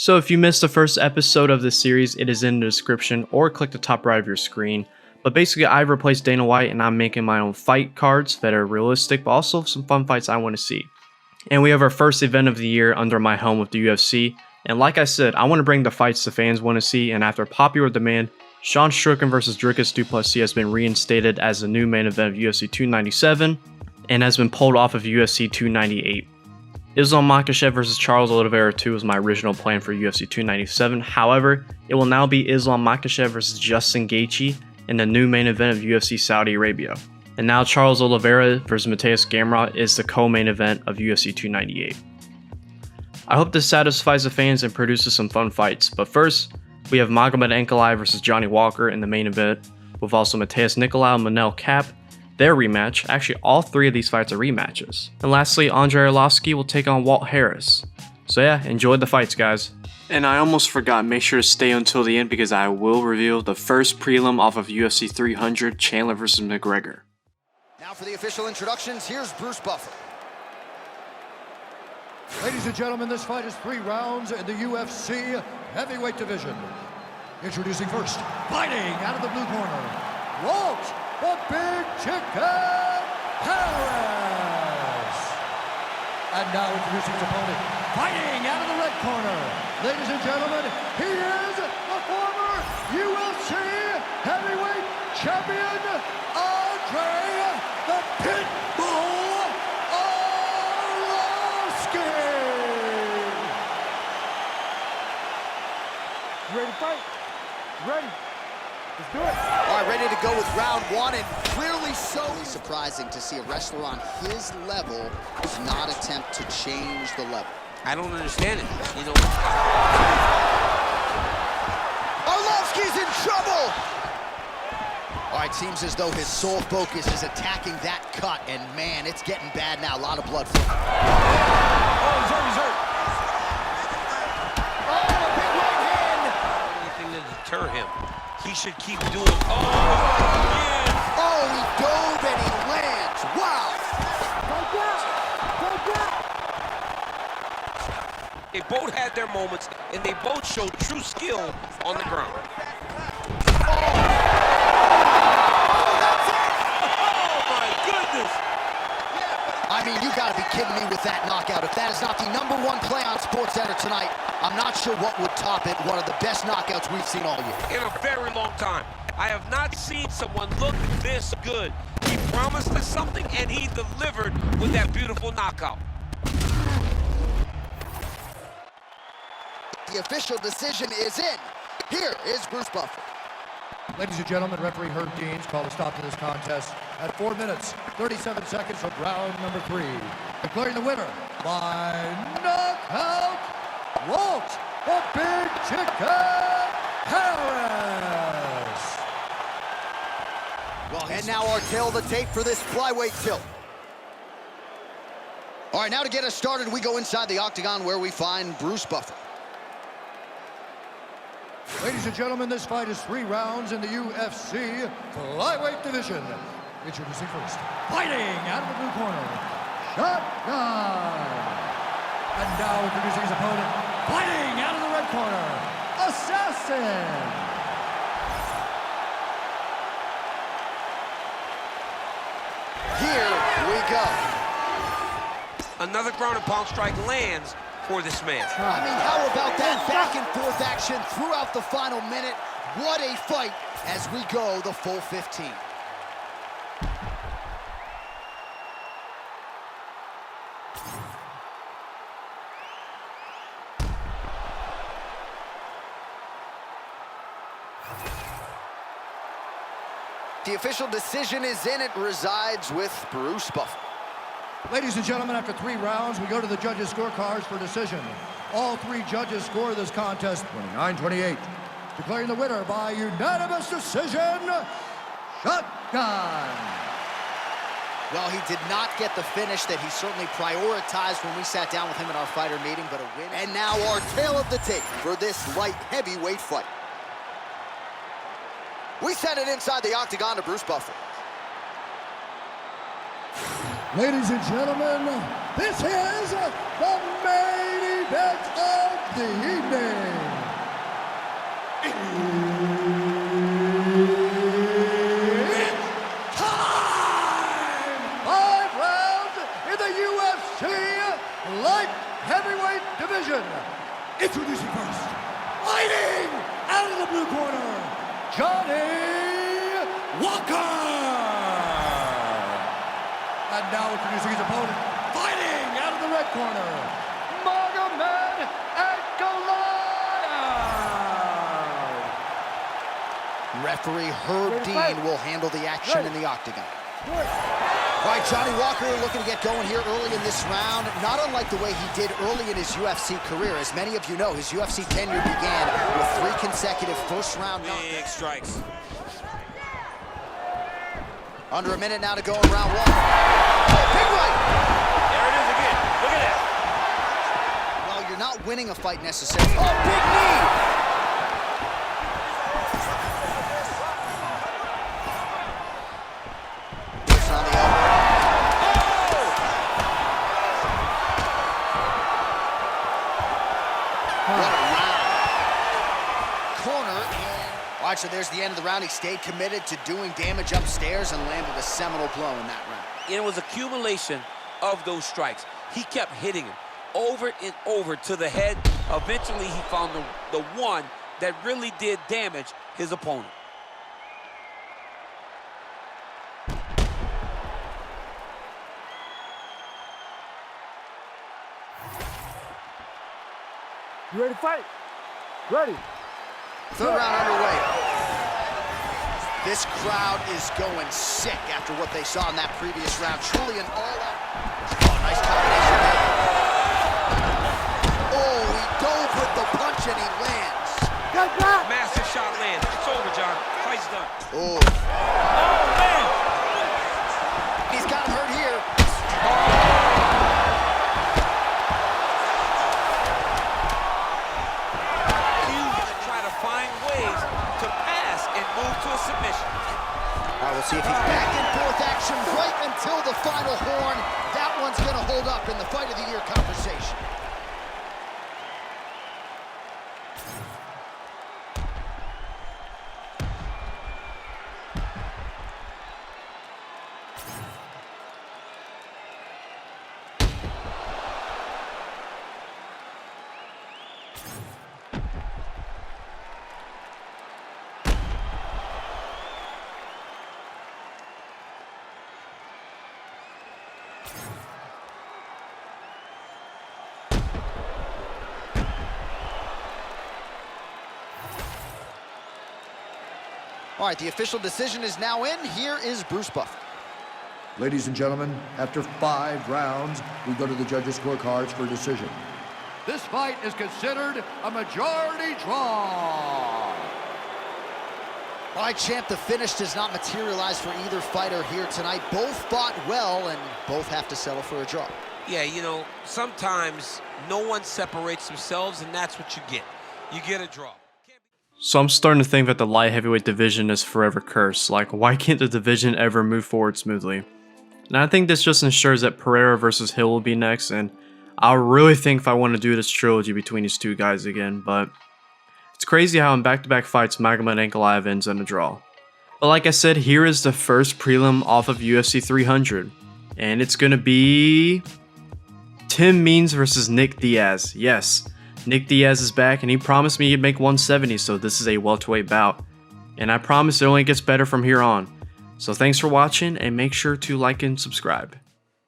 So if you missed the first episode of this series, it is in the description or click the top right of your screen. But basically, I've replaced Dana White and I'm making my own fight cards that are realistic, but also some fun fights I want to see. And we have our first event of the year under my helm with the UFC. And like I said, I want to bring the fights the fans want to see, and after popular demand, Sean Strickland vs. Dricus Du Plessis has been reinstated as the new main event of UFC 297 and has been pulled off of UFC 298. Islam Makhachev vs. Charles Oliveira 2 was my original plan for UFC 297. However, it will now be Islam Makhachev vs. Justin Gaethje in the new main event of UFC Saudi Arabia. And now Charles Oliveira vs. Mateus Gamrot is the co-main event of UFC 298. I hope this satisfies the fans and produces some fun fights, but first, we have Magomed Ankalaev vs. Johnny Walker in the main event, with also Mateus Nicolau and Manel Kape, their rematch. Actually, all three of these fights are rematches. And lastly, Andrei Arlovski will take on Walt Harris. So yeah, enjoy the fights, guys. And I almost forgot, make sure to stay until the end because I will reveal the first prelim off of UFC 300, Chandler vs. McGregor. Now for the official introductions, here's Bruce Buffer. Ladies and gentlemen, this fight is 3 rounds in the UFC heavyweight division. Introducing first, fighting out of the blue corner, Walt the Big Chicken Harris. And now introducing his opponent, fighting out of the red corner. Ladies and gentlemen, he is the former UFC heavyweight champion, Andrei the Pitbull Arlovski. You ready to fight? Ready? Let's do it. All right, ready to go with round 1, and clearly so. Surprising to see a wrestler on his level not attempt to change the level. I don't understand it, you know. Arlovski's in trouble! All right, seems as though his sole focus is attacking that cut, and man, it's getting bad now. A lot of blood from him. Oh, he's hurt. Oh, a big right hand! Anything to deter him. He should keep doing. Oh, man! Oh, he dove and he lands. Wow! They both had their moments, and they both showed true skill on the ground. I mean, you gotta be kidding me with that knockout. If that is not the #1 play on SportsCenter tonight, I'm not sure what would top it. One of the best knockouts we've seen all year. In a very long time. I have not seen someone look this good. He promised us something, and he delivered with that beautiful knockout. The official decision is in. Here is Bruce Buffer. Ladies and gentlemen, referee Herb Deans called a stop to this contest at 4 minutes, 37 seconds of round number 3. Declaring the winner by knockout, Walt the Big Chicken Harris. Well, and now our tail of the tape for this flyweight tilt. All right, now to get us started, we go inside the octagon where we find Bruce Buffer. Ladies and gentlemen, this fight is 3 rounds in the UFC flyweight division. Introducing first, fighting out of the blue corner, Shotgun. And now introducing his opponent, fighting out of the red corner, Assassin. Here we go. Another ground and pound strike lands for this man. I mean, how about that back and forth action throughout the final minute? What a fight as we go the full 15. The official decision is in. It resides with Bruce Buffer. Ladies and gentlemen, after 3 rounds, we go to the judges' scorecards for decision. All 3 judges score this contest 29-28. Declaring the winner by unanimous decision, Shotgun. Well, he did not get the finish that he certainly prioritized when we sat down with him in our fighter meeting, but a win. And now our tail of the tape for this light heavyweight fight. We send it inside the octagon to Bruce Buffer. Ladies and gentlemen, this is the main event of the evening. It's time! 5 rounds in the UFC Light Heavyweight Division. Introducing first, fighting out of the blue corner, Johnny Walker. And now introducing his opponent, fighting out of the red corner, Magomed Ankalaev. Referee Herb Dean will handle the action in the octagon. All right, Johnny Walker looking to get going here early in this round, not unlike the way he did early in his UFC career. As many of you know, his UFC tenure began with 3 consecutive first-round knockouts. Big strikes. Under a minute now to go in round 1. Oh, big right! There it is again. Look at that. Well, you're not winning a fight necessarily. Oh, big knee! On the elbow. What a round. Corner. All right, so there's the end of the round. He stayed committed to doing damage upstairs and landed a seminal blow in that round. It was accumulation of those strikes. He kept hitting him over and over to the head. Eventually, he found the one that really did damage his opponent. You ready to fight? Ready. Third round underway. This crowd is going sick after what they saw in that previous round. Truly an all-out. Oh, nice combination there. Oh, he dove with the punch and he lands. Massive shot lands. It's over, John. Fight's done. Oh. Oh, man. He's got him hurt here. Submission. All right, we'll see if he's back and forth action right until the final horn. That one's going to hold up in the fight of the year conversation. All right, the official decision is now in. Here is Bruce Buffer. Ladies and gentlemen, after 5 rounds, we go to the judges' scorecards for a decision. This fight is considered a majority draw. All right, champ, the finish does not materialize for either fighter here tonight. Both fought well, and both have to settle for a draw. Yeah, you know, sometimes no one separates themselves, and that's what you get. You get a draw. So I'm starting to think that the light heavyweight division is forever cursed. Like, why can't the division ever move forward smoothly? And I think this just ensures that Pereira versus Hill will be next, and I really think if I want to do this trilogy between these 2 guys again, but it's crazy how in back-to-back fights Magomed Ankalaev ends in a draw. But like I said, here is the first prelim off of UFC 300, and it's going to be Tim Means versus Nick Diaz. Yes. Nick Diaz is back, and he promised me he'd make 170, so this is a welterweight bout. And I promise it only gets better from here on. So thanks for watching, and make sure to like and subscribe.